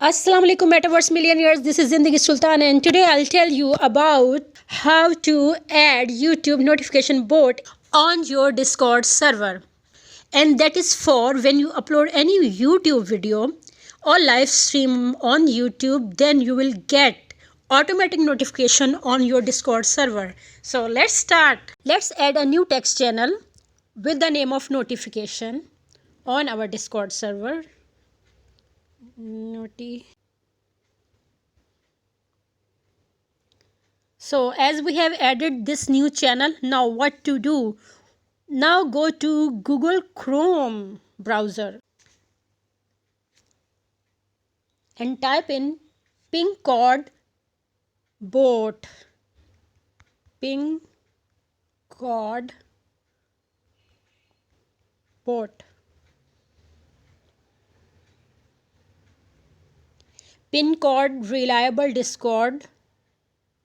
Assalamu alaikum metaverse millionaires, this is Zindagi Sultan and today I'll tell you about how to add YouTube notification bot on your Discord server. And that is for when you upload any YouTube video or live stream on YouTube, then you will get automatic notification on your Discord server. So let's start. Let's add a new text channel with the name of notification on our Discord server. So as we have added this new channel, now what to do? Now go to Google Chrome browser and type in Pingcord bot. Pingcord bot. Pingcord reliable Discord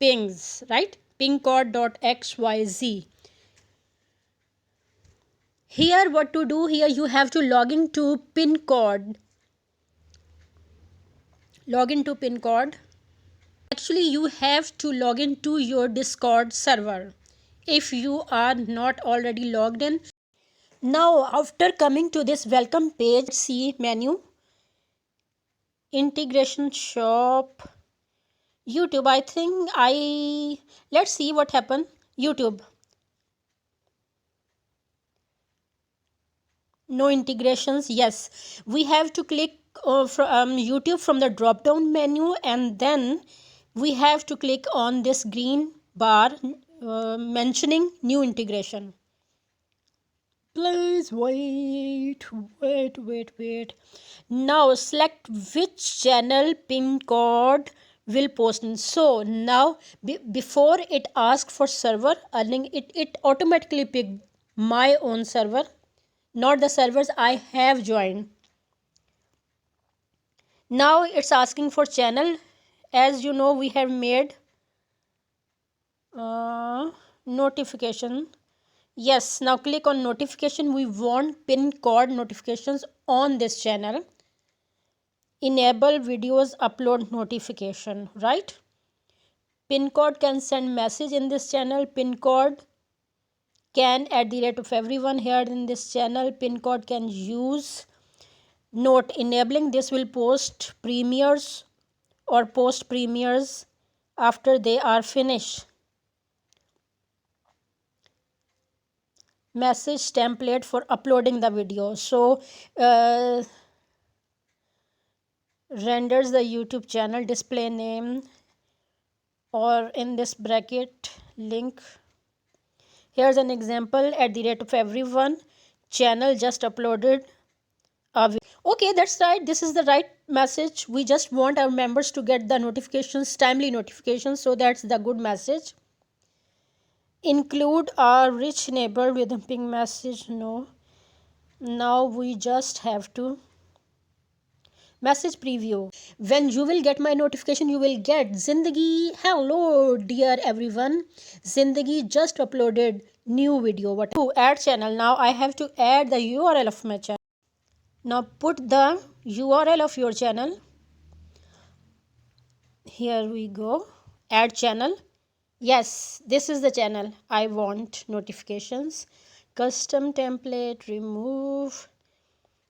pings, right? Pingcord.xyz. Here what to do, here you have to log into Pingcord. Actually you have to log into your Discord server if you are not already logged in. Now after coming to this welcome page, see menu, integration shop, YouTube. Let's see what happened. YouTube, no integrations. Yes, we have to click from YouTube from the drop down menu, and then we have to click on this green bar mentioning new integration. Please wait. Now select which channel Pingcord will post in. So now before it asked for server earning, it automatically picked my own server, not the servers I have joined. Now it's asking for channel. As you know, we have made notification. Yes, now click on notification. We want Pingcord notifications on this channel. Enable videos upload notification, right? Pingcord can send message in this channel. Pingcord can @everyone here in this channel. Pingcord can use note enabling this will post premieres or post premieres after they are finished. Message template for uploading the video. So renders the YouTube channel display name, or in this bracket link. Here's an example, @everyone channel just uploaded a video. Okay, that's right, this is the right message. We just want our members to get the notifications, timely notifications, so that's the good message. Include our rich neighbor with a ping message. No, now we just have to message preview. When you will get my notification, you will get Zindagi. Hello dear everyone, Zindagi just uploaded new video. What to add channel? Now I have to add the URL of my channel. Now put the URL of your channel. Here we go, add channel. Yes, this is the channel I want notifications. Custom template, remove.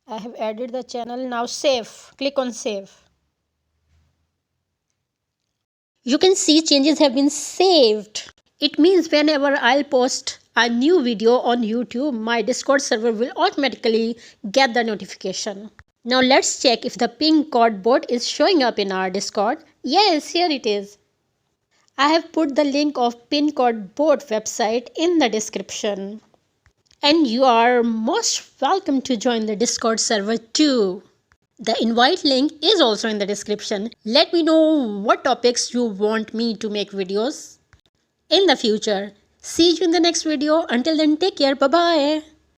I have added the channel. Now save. Click on save. You can see changes have been saved. It means whenever I'll post a new video on YouTube, my Discord server will automatically get the notification. Now let's check if the Pingcord bot is showing up in our Discord. Yes, here it is. I have put the link of Pingcord bot website in the description. And you are most welcome to join the Discord server too. The invite link is also in the description. Let me know what topics you want me to make videos in the future. See you in the next video. Until then, take care. Bye-bye.